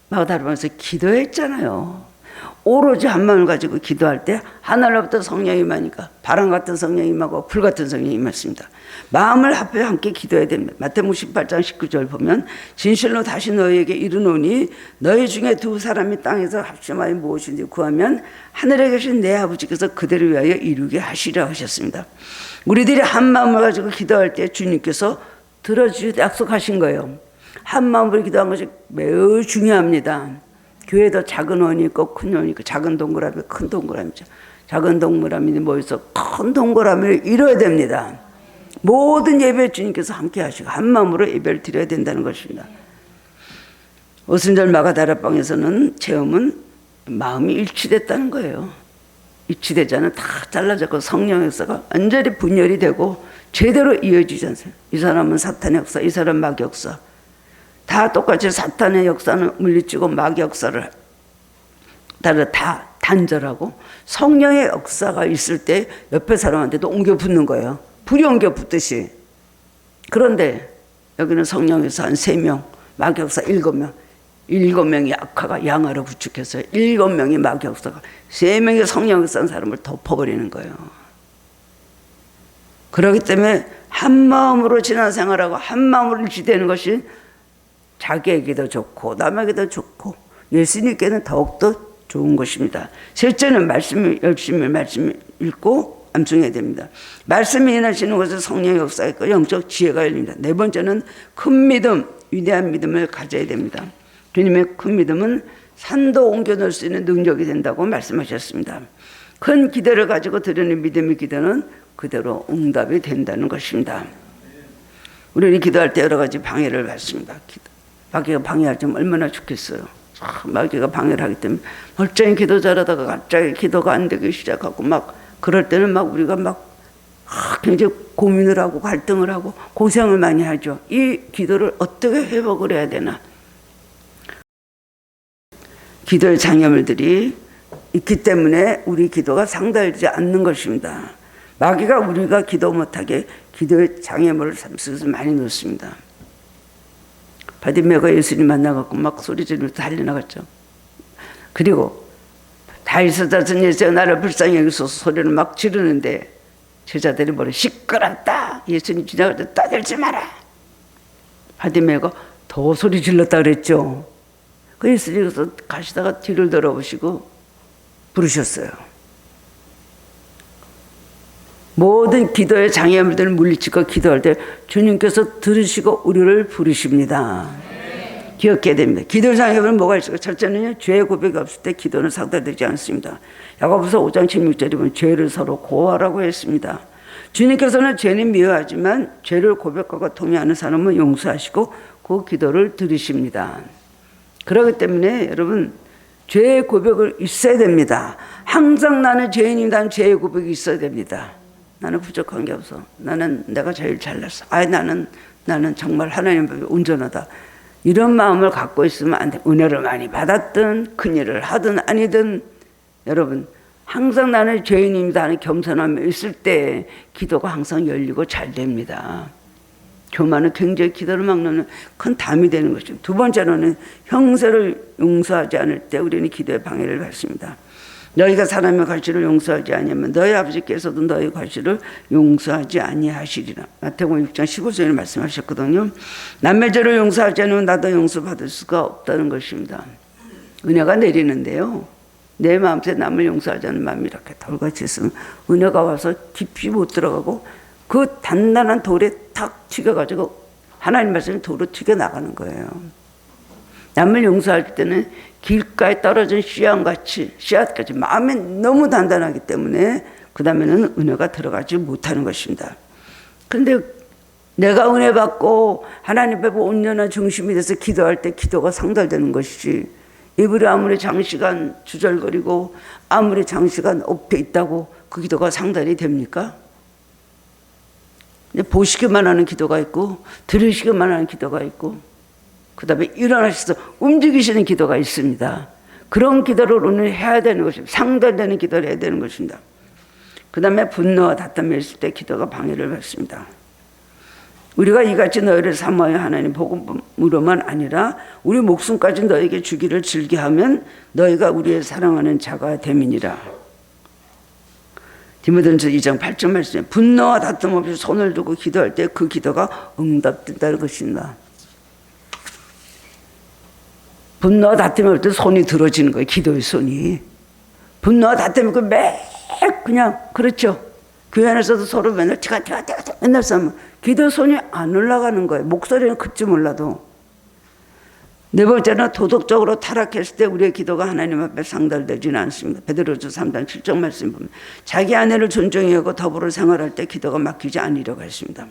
마가다락방에서 기도했잖아요. 오로지 한 마음을 가지고 기도할 때 하늘로부터 성령이 임하니까 바람 같은 성령이 임하고 불 같은 성령이 임했습니다. 마음을 합해 함께 기도해야 됩니다. 마태복음 18장 19절 보면 진실로 다시 너희에게 이르노니 너희 중에 두 사람이 땅에서 합심하여 무엇인지 구하면 하늘에 계신 내 아버지께서 그들을 위하여 이루게 하시리라 하셨습니다. 우리들이 한 마음을 가지고 기도할 때 주님께서 들어주시고 약속하신 거예요. 한 마음으로 기도하는 것이 매우 중요합니다. 교회도 작은 원이 있고 큰 원이 있고 작은 동그라미 큰 동그라미죠. 작은 동그라미는 모여서 큰 동그라미를 이뤄야 됩니다. 모든 예배 주님께서 함께 하시고 한 마음으로 예배를 드려야 된다는 것입니다. 오순절 마가다락방에서는 체험은 마음이 일치됐다는 거예요. 일치되지 않으면 다 잘라졌고 성령의 역사가 완전히 분열이 되고 제대로 이어지지 않습니다. 이 사람은 사탄의 역사, 이 사람은 마귀 역사. 다 똑같이 사탄의 역사는 물리치고 마귀 역사를 다 단절하고 성령의 역사가 있을 때 옆에 사람한테도 옮겨 붙는 거예요. 불이 옮겨 붙듯이. 그런데 여기는 성령에서 한 3명, 마귀 역사 7명, 7명이 악화가 양화로 구축해서 7명이 마귀 역사가 3명의 성령 역사한 사람을 덮어버리는 거예요. 그렇기 때문에 한 마음으로 신앙생활하고 한 마음으로 일치되는 것이 자기에게도 좋고 남에게도 좋고 예수님께는 더욱더 좋은 것입니다. 실제는 열심히 말씀 읽고 암송해야 됩니다. 말씀이 일하시는 것은 성령의 역사가 있고 영적 지혜가 열립니다. 4번째는 큰 믿음, 위대한 믿음을 가져야 됩니다. 주님의 큰 믿음은 산도 옮겨놓을 수 있는 능력이 된다고 말씀하셨습니다. 큰 기대를 가지고 드리는 믿음의 기도는 그대로 응답이 된다는 것입니다. 우리는 기도할 때 여러 가지 방해를 받습니다. 마귀가 방해하면 얼마나 좋겠어요. 마귀가 방해를 하기 때문에 멀쩡히 기도 잘하다가 갑자기 기도가 안 되기 시작하고 막 그럴 때는 막 우리가 막 굉장히 고민을 하고 갈등을 하고 고생을 많이 하죠. 이 기도를 어떻게 회복을 해야 되나. 기도의 장애물들이 있기 때문에 우리 기도가 상달되지 않는 것입니다. 마귀가 우리가 기도 못하게 기도의 장애물을 속에서 많이 놓습니다. 바디메가 예수님 만나갖고 막 소리 지르면서 달려나갔죠. 그리고 다윗의 자손 예수가 나를 불쌍히 여기서 소리를 막 지르는데 제자들이 뭐래 시끄럽다. 예수님 지나갈 때 떠들지 마라. 바디메가 더 소리 질렀다 그랬죠. 그 예수님께서 가시다가 뒤를 돌아보시고 부르셨어요. 모든 기도의 장애물들을 물리치고 기도할 때 주님께서 들으시고 우리를 부르십니다. 기억해야 됩니다. 기도 장애물은 뭐가 있을까? 첫째는요, 죄의 고백이 없을 때 기도는 상달되지 않습니다. 야고보서 5장 16절에 보면 죄를 서로 고하라고 했습니다. 주님께서는 죄는 미워하지만 죄를 고백하고 통회하는 사람은 용서하시고 그 기도를 들으십니다. 그렇기 때문에 여러분 죄의 고백을 있어야 됩니다. 항상 나는 죄인입니다. 나는 죄의 고백이 있어야 됩니다. 나는 부족한 게 없어. 나는 내가 제일 잘났어. 나는 정말 하나님 앞에 온전하다. 이런 마음을 갖고 있으면 안 돼. 은혜를 많이 받았든 큰일을 하든 아니든 여러분 항상 나는 죄인입니다 하는 겸손함이 있을 때 기도가 항상 열리고 잘 됩니다. 교만은 굉장히 기도를 막는 큰 담이 되는 것이죠. 두 번째로는 형제를 용서하지 않을 때 우리는 기도의 방해를 받습니다. 너희가 사람의 과실을 용서하지 아니하면 너희 아버지께서도 너희 과실을 용서하지 아니하시리라. 마태복음 6장 15절에 말씀하셨거든요. 남의 죄를 용서하지 않으면 나도 용서받을 수가 없다는 것입니다. 은혜가 내리는데요, 내 마음속에 남을 용서하지 않는 마음이 이렇게 돌같이 있으면 은혜가 와서 깊이 못 들어가고 그 단단한 돌에 탁 튀겨가지고 하나님 말씀이 돌로 튀겨나가는 거예요. 남을 용서할 때는 길가에 떨어진 씨앗같이 마음이 너무 단단하기 때문에 그 다음에는 은혜가 들어가지 못하는 것입니다. 그런데 내가 은혜 받고 하나님 앞에 온전한 중심이 돼서 기도할 때 기도가 상달되는 것이지, 이불이 아무리 장시간 주절거리고 아무리 장시간 엎여 있다고 그 기도가 상달이 됩니까? 보시기만 하는 기도가 있고 들으시기만 하는 기도가 있고 그 다음에 일어나셔서 움직이시는 기도가 있습니다. 그런 기도를 오늘 해야 되는 것입니다. 상달되는 기도를 해야 되는 것입니다. 그 다음에 분노와 다툼이 있을 때 기도가 방해를 받습니다. 우리가 이같이 너희를 사모하여 하나님 복음으로만 아니라 우리 목숨까지 너에게 주기를 즐겨하면 너희가 우리의 사랑하는 자가 됨이니라. 디모데전서 2장 8절 말씀에 분노와 다툼 없이 손을 두고 기도할 때 그 기도가 응답된다는 것입니다. 분노와 다툼이 없을 때 손이 들어지는 거예요. 기도의 손이. 분노와 다툼이 매 그냥 그렇죠. 교회 안에서도 서로 맨날 티가 맨날 싸우면 기도 손이 안 올라가는 거예요. 목소리는 그쯤 올라도. 네 번째는 도덕적으로 타락했을 때 우리의 기도가 하나님 앞에 상달되지는 않습니다. 베드로전서 3장 7절 말씀 보면 자기 아내를 존중해야 하고 더불어 생활할 때 기도가 막히지 않으려고 했습니다.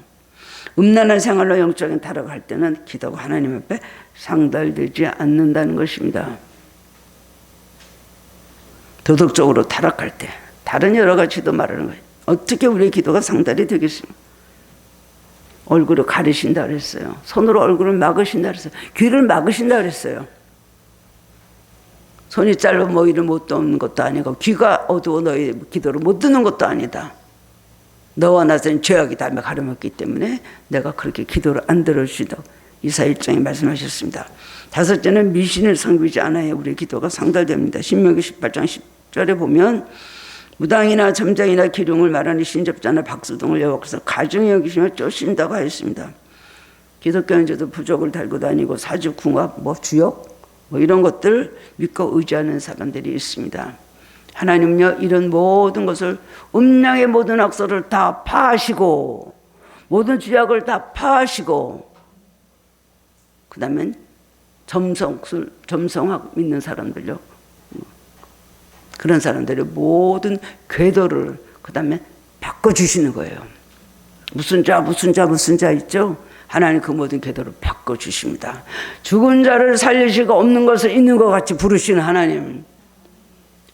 음란한 생활로 영적인 타락할 때는 기도가 하나님 앞에 상달되지 않는다는 것입니다. 도덕적으로 타락할 때 다른 여러 가지도 말하는 거예요. 어떻게 우리의 기도가 상달이 되겠습니까? 얼굴을 가리신다 그랬어요. 손으로 얼굴을 막으신다 그랬어요. 귀를 막으신다 그랬어요. 손이 짧아 너희를 못 듣는 것도 아니고 귀가 어두워 너희 기도를 못 듣는 것도 아니다. 너와 나 사이는 죄악이 다 가려먹기 때문에 내가 그렇게 기도를 안 들어주시다. 이사 1장에 말씀하셨습니다. 다섯째는 미신을 섬기지 않아야 우리의 기도가 상달됩니다. 신명기 18장 10절에 보면 무당이나 점장이나 기륭을 말하니 신접자나 박수 등을 여호와께서 가증히 여기시며 쫓으신다고 하였습니다. 기독교는 저도 부적을 달고 다니고 사주, 궁합, 주역 이런 것들 믿고 의지하는 사람들이 있습니다. 하나님은요 이런 모든 것을 음양의 모든 악소를 다 파하시고 모든 죄악을 다 파하시고 그 다음엔 점성학 믿는 사람들요, 그런 사람들의 모든 궤도를 그 다음에 바꿔주시는 거예요. 무슨 자 있죠? 하나님 그 모든 궤도를 바꿔주십니다. 죽은 자를 살리시고 없는 것을 있는 것 같이 부르시는 하나님.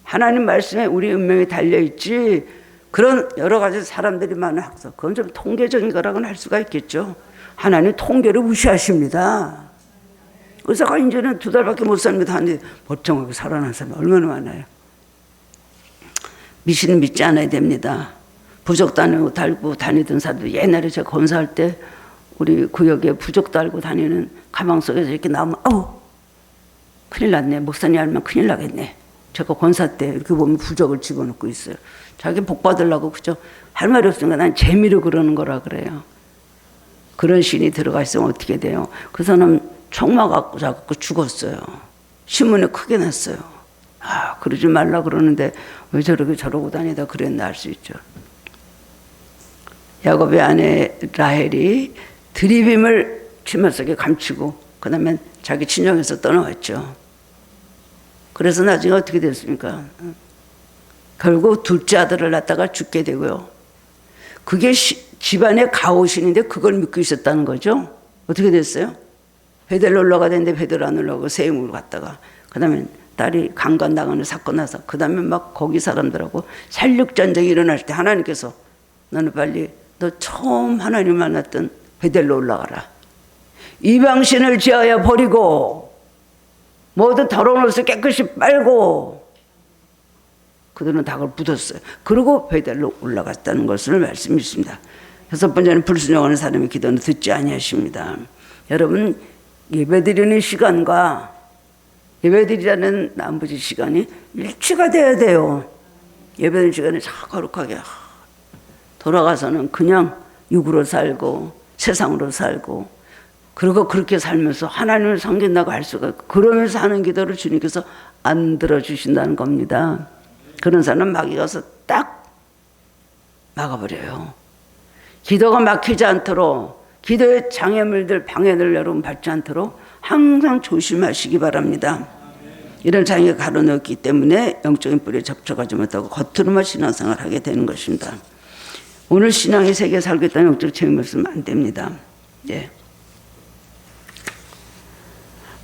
하나님 말씀에 우리 운명이 달려있지 그런 여러 가지 사람들이 많은 학설, 그건 좀 통계적인 거라고는 할 수가 있겠죠. 하나님 통계를 무시하십니다. 의사가 이제는 2달밖에 못 삽니다 하는데 멀쩡하게 살아난 사람이 얼마나 많아요. 미신은 믿지 않아야 됩니다. 부적 달고 다니던 사람들, 옛날에 제가 권사할 때 우리 구역에 부적 달고 다니는 가방 속에서 이렇게 나오면 큰일 났네. 목사님 알면 큰일 나겠네. 제가 권사 때 이렇게 보면 부적을 집어넣고 있어요. 자기 복 받으려고 그죠? 할 말이 없으니까 난 재미로 그러는 거라 그래요. 그런 신이 들어가 있으면 어떻게 돼요? 그 사람 총 맞고 죽었어요. 신문에 크게 났어요. 그러지 말라 그러는데 왜 저러고 다니다 그랬나 알 수 있죠. 야곱의 아내 라헬이 드리빔을 치마 속에 감추고 그 다음에 자기 친정에서 떠나왔죠. 그래서 나중에 어떻게 됐습니까? 결국 둘째 아들을 낳다가 죽게 되고요. 그게 집안의 가오신인데 그걸 믿고 있었다는 거죠. 어떻게 됐어요? 베델로 올라가야 되는데 베델로 안 올라가고 세임으로 갔다가 그 다음에 딸이 강간당하는 사건 나서 그 다음에 막 거기 사람들하고 살육전쟁이 일어날 때 하나님께서 너는 빨리 너 처음 하나님 만났던 베델로 올라가라. 이방신을 지하여 버리고 모든 더러운 옷을 깨끗이 빨고 그들은 닭을 묻었어요. 그리고 베델로 올라갔다는 것을 말씀하십니다. 여섯 번째는 불순종하는 사람의 기도는 듣지 아니하십니다. 여러분, 예배드리는 시간과 예배드리자는 남부지 시간이 일치가 돼야 돼요. 예배드리는 시간에 자 거룩하게 돌아가서는 그냥 육으로 살고 세상으로 살고, 그리고 그렇게 살면서 하나님을 섬긴다고 할 수가 없고, 그러면서 하는 기도를 주님께서 안 들어주신다는 겁니다. 그런 사람은 마귀 가서 딱 막아버려요. 기도가 막히지 않도록, 기도의 장애물들, 방해를 여러분 받지 않도록 항상 조심하시기 바랍니다. 이런 장애가 가로놓기 때문에 영적인 뿌리에 접촉하지 못하고 겉으로만 신앙생활을 하게 되는 것입니다. 오늘 신앙의 세계에 살겠다는 영적 체험이 없으면 안 됩니다. 예.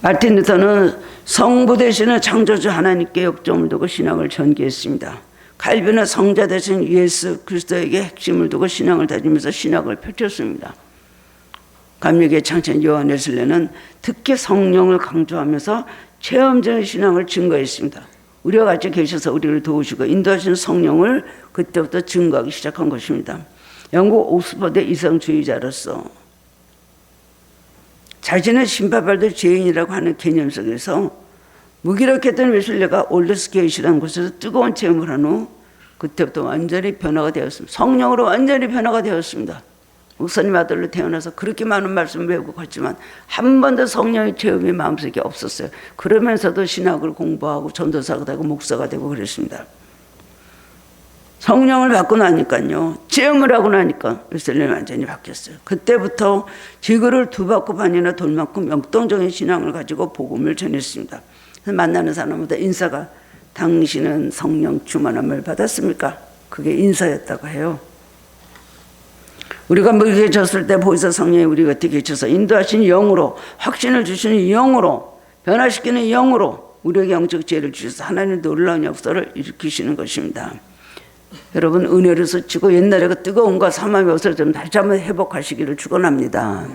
마틴 루터는 성부 되시는 창조주 하나님께 역점을 두고 신앙을 전개했습니다. 칼빈은 성자 되신 예수 그리스도에게 핵심을 두고 신앙을 다지면서 신학을 펼쳤습니다. 감리교의 창시인 요한 웨슬레는 특히 성령을 강조하면서 체험적인 신앙을 증거했습니다. 우리와 같이 계셔서 우리를 도우시고 인도하시는 성령을 그때부터 증거하기 시작한 것입니다. 영국 옥스퍼드 이성주의자로서 자신을 심판받을 죄인이라고 하는 개념 속에서 무기력했던 웨슬레가 올드스게이트라는 곳에서 뜨거운 체험을 한 후 그때부터 완전히 변화가 되었습니다. 성령으로 완전히 변화가 되었습니다. 목사님 아들로 태어나서 그렇게 많은 말씀을 배우고 갔지만 한 번도 성령의 체험이 마음속에 없었어요. 그러면서도 신학을 공부하고 전도사가 되고 목사가 되고 그랬습니다. 성령을 받고 나니까요, 체험을 하고 나니까 웨슬레는 완전히 바뀌었어요. 그때부터 지구를 두 바퀴 반이나 돌 만큼 역동적인 신앙을 가지고 복음을 전했습니다. 만나는 사람마다 인사가 당신은 성령 충만함을 받았습니까? 그게 인사였다고 해요. 우리가 무기해졌을 때 보이사 성령이 우리 곁에 계셔서 인도하시는 영으로, 확신을 주시는 영으로, 변화시키는 영으로 우리에게 영적 지혜를 주셔서 하나님의 놀라운 역사를 일으키시는 것입니다. 여러분, 은혜를 스치고 옛날에 그 뜨거움과 사망의 역사를 좀 다시 한번 회복하시기를 축원합니다.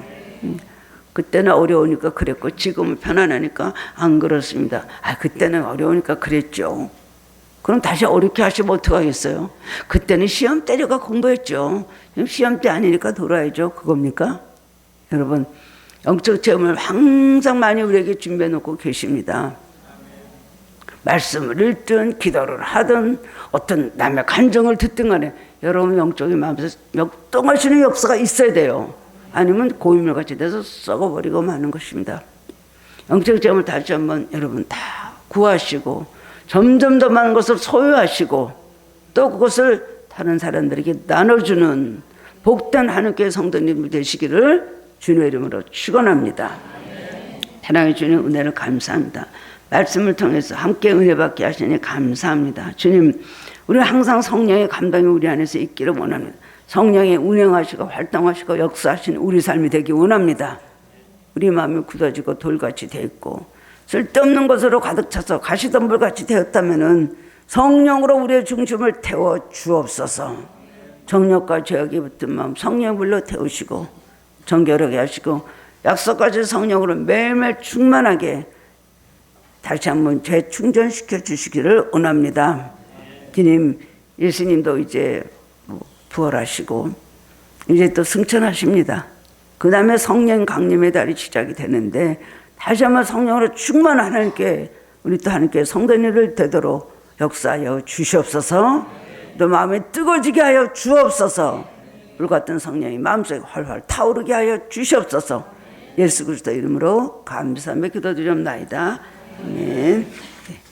그때는 어려우니까 그랬고 지금은 편안하니까 안 그렇습니다. 그때는 어려우니까 그랬죠. 그럼 다시 어렵게 하시면 어떡하겠어요? 그때는 시험 때려가 공부했죠. 지금 시험 때 아니니까 돌아야죠. 그겁니까? 여러분, 영적 체험을 항상 많이 우리에게 준비해 놓고 계십니다. 말씀을 읽든 기도를 하든 어떤 남의 간증을 듣든 간에 여러분 영적인 마음에서 역동하시는 역사가 있어야 돼요. 아니면 고인물같이 돼서 썩어버리고 마는 것입니다. 영적 체험을 다시 한번 여러분 다 구하시고 점점 더 많은 것을 소유하시고 또 그것을 다른 사람들에게 나눠주는 복된 하나님께 성도님 되시기를 주님의 이름으로 축원합니다. 사랑의 주님, 은혜를 감사합니다. 말씀을 통해서 함께 은혜 받게 하시니 감사합니다. 주님, 우리 항상 성령의 감동이 우리 안에서 있기를 원합니다. 성령이 운행하시고 활동하시고 역사하시는 우리 삶이 되기 원합니다. 우리 마음이 굳어지고 돌같이 되어 있고 쓸데없는 것으로 가득 차서 가시덤불같이 되었다면 성령으로 우리의 중심을 태워 주옵소서. 정욕과 죄악이 붙은 마음 성령불로 태우시고 정결하게 하시고 약속까지 성령으로 매일매일 충만하게 다시 한번 재충전시켜 주시기를 원합니다. 주님, 예수님도 이제 부활하시고 이제 또 승천하십니다. 그 다음에 성령 강림의 달이 시작이 되는데 다시 한번 성령으로 충만한 하나님께 우리 또 하나님께 성도님들 되도록 역사하여 주시옵소서. 또 마음에 뜨거워지게 하여 주옵소서. 불같은 성령이 마음속에 활활 타오르게 하여 주시옵소서. 예수 그리스도 이름으로 감사하며 기도드리옵나이다. 아멘.